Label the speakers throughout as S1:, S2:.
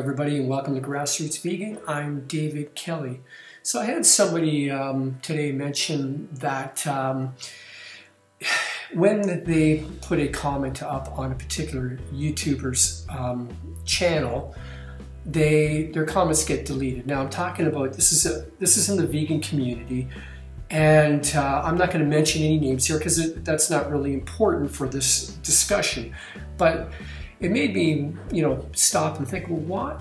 S1: everybody, and welcome to Grassroots Vegan. I'm David Kelly. So I had somebody today mention that when they put a comment up on a particular YouTuber's channel, their comments get deleted. Now I'm talking about this is in the vegan community, and I'm not going to mention any names here because that's not really important for this discussion, but it made me, stop and think, well,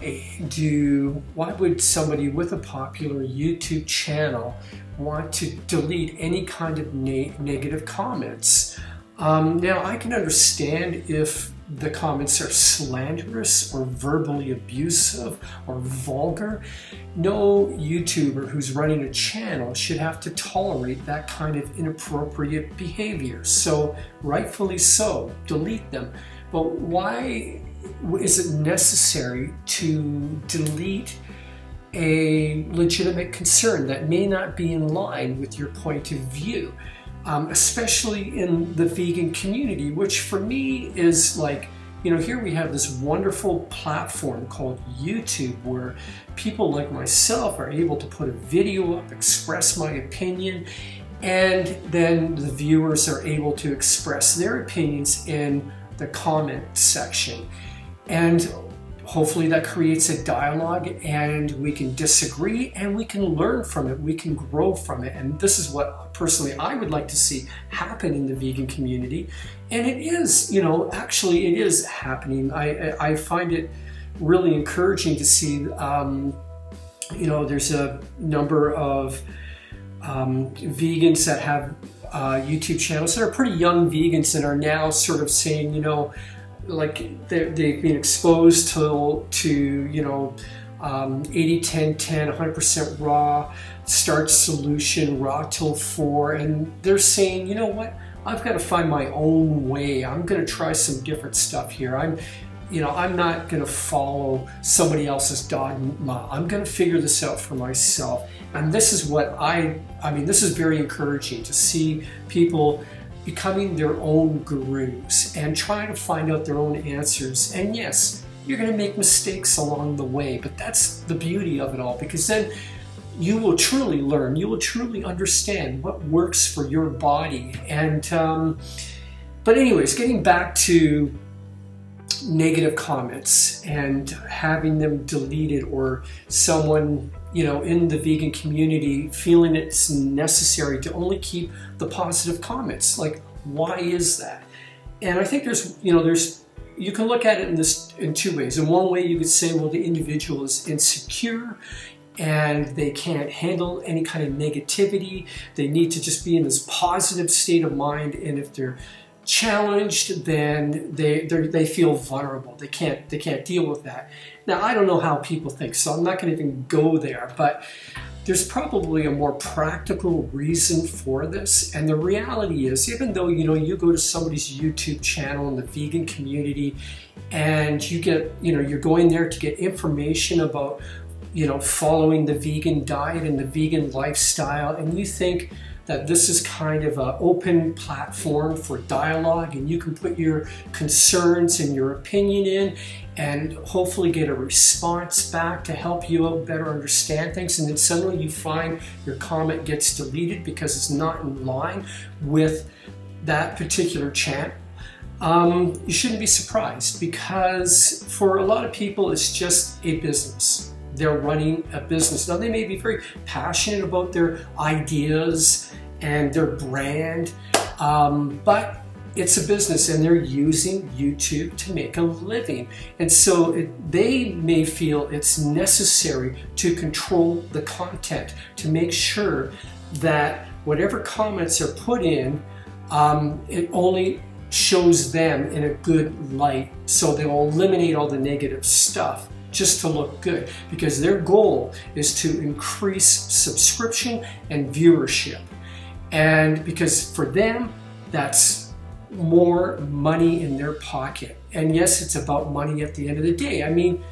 S1: why would somebody with a popular YouTube channel want to delete any kind of negative comments? Now, I can understand if the comments are slanderous or verbally abusive or vulgar. No YouTuber who's running a channel should have to tolerate that kind of inappropriate behavior. So, rightfully so, delete them. But why is it necessary to delete a legitimate concern that may not be in line with your point of view? Especially in the vegan community, which for me is like, here we have this wonderful platform called YouTube where people like myself are able to put a video up, express my opinion, and then the viewers are able to express their opinions in the comment section. And hopefully that creates a dialogue, and we can disagree and we can learn from it, we can grow from it. And this is what personally I would like to see happen in the vegan community. And it is, actually it is happening. I find it really encouraging to see, there's a number of vegans that have YouTube channels that are pretty young vegans and are now sort of saying, like they've been exposed to 80, 10, 10, 100% raw, starch solution, raw till 4, and they're saying, you know what, I've got to find my own way. I'm going to try some different stuff here. I'm not going to follow somebody else's dogma. I'm going to figure this out for myself. And this is what this is very encouraging to see people becoming their own gurus and trying to find out their own answers. And yes, you're going to make mistakes along the way, but that's the beauty of it all, because then you will truly learn, you will truly understand what works for your body. And but anyways, getting back to negative comments and having them deleted, or someone in the vegan community feeling it's necessary to only keep the positive comments. Like, why is that? And I think you can look at it in two ways. In one way, you could say, well, the individual is insecure and they can't handle any kind of negativity. They need to just be in this positive state of mind, and if they're challenged, then they feel vulnerable. They can't deal with that. Now, I don't know how people think, so I'm not going to even go there, but there's probably a more practical reason for this. And the reality is, even though you go to somebody's YouTube channel in the vegan community and you get you're going there to get information about following the vegan diet and the vegan lifestyle, and you think that this is kind of an open platform for dialogue, and you can put your concerns and your opinion in and hopefully get a response back to help you out better understand things, and then suddenly you find your comment gets deleted because it's not in line with that particular channel. You shouldn't be surprised, because for a lot of people it's just a business. They're running a business. Now, they may be very passionate about their ideas and their brand, but it's a business, and they're using YouTube to make a living. And so they may feel it's necessary to control the content, to make sure that whatever comments are put in, it only shows them in a good light. So they'll eliminate all the negative stuff just to look good, because their goal is to increase subscription and viewership. And because for them, that's more money in their pocket. And yes, it's about money at the end of the day. I mean,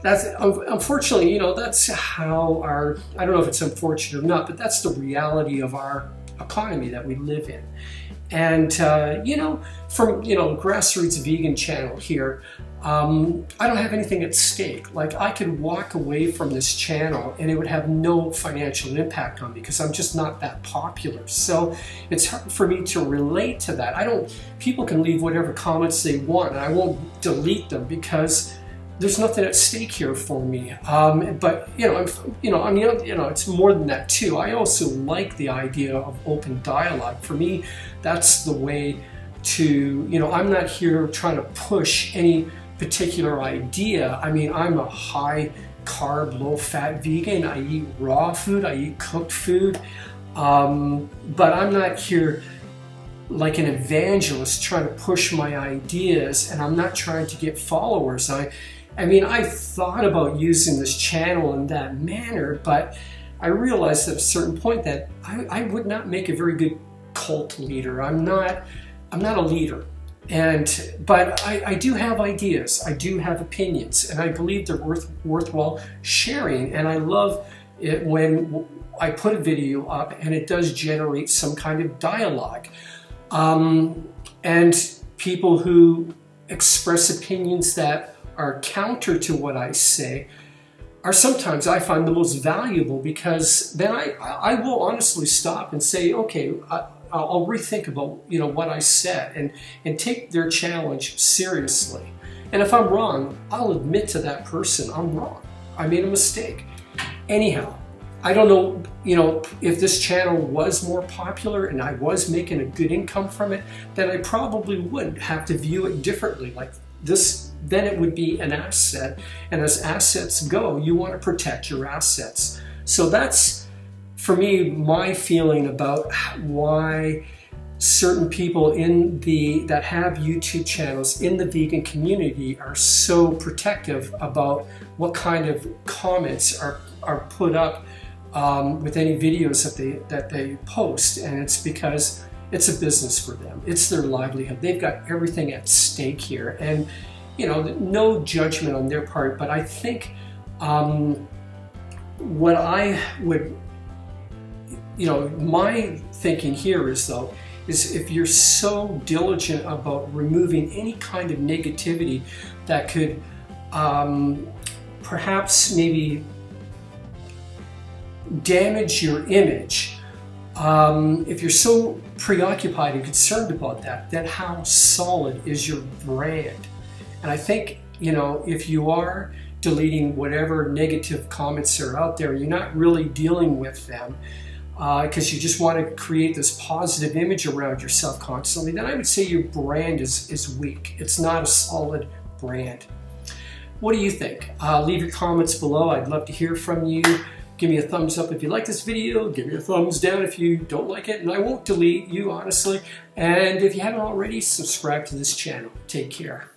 S1: that's unfortunately, that's how I don't know if it's unfortunate or not, but that's the reality of our economy that we live in. And, from, Grassroots Vegan channel here, I don't have anything at stake. Like, I could walk away from this channel and it would have no financial impact on me because I'm just not that popular. So it's hard for me to relate to that. People can leave whatever comments they want and I won't delete them because there's nothing at stake here for me. But it's more than that too. I also like the idea of open dialogue. For me, that's the way to, I'm not here trying to push any particular idea. I mean, I'm a high carb, low fat vegan. I eat raw food, I eat cooked food. But I'm not here like an evangelist trying to push my ideas, and I'm not trying to get followers. I mean, I thought about using this channel in that manner, but I realized at a certain point that I would not make a very good cult leader. I'm not a leader. But I do have ideas, I do have opinions, and I believe they're worthwhile sharing. And I love it when I put a video up and it does generate some kind of dialogue. And people who express opinions that are counter to what I say are sometimes, I find, the most valuable, because then I will honestly stop and say, okay, I'll rethink about what I said and take their challenge seriously. And if I'm wrong, I'll admit to that person I'm wrong. I made a mistake. Anyhow, I don't know, if this channel was more popular and I was making a good income from it, then I probably would have to view it differently. Like this, then it would be an asset. And as assets go, you want to protect your assets. So that's, for me, my feeling about why certain people that have YouTube channels in the vegan community are so protective about what kind of comments are put up with any videos that they post. And it's because it's a business for them. It's their livelihood. They've got everything at stake here. And no judgment on their part, but I think what I would, my thinking here is if you're so diligent about removing any kind of negativity that could perhaps maybe damage your image, if you're so preoccupied and concerned about that, then how solid is your brand? And I think, if you are deleting whatever negative comments are out there, you're not really dealing with them, because you just want to create this positive image around yourself constantly, then I would say your brand is weak. It's not a solid brand. What do you think? Leave your comments below. I'd love to hear from you. Give me a thumbs up if you like this video. Give me a thumbs down if you don't like it, and I won't delete you, honestly. And if you haven't already, subscribe to this channel. Take care.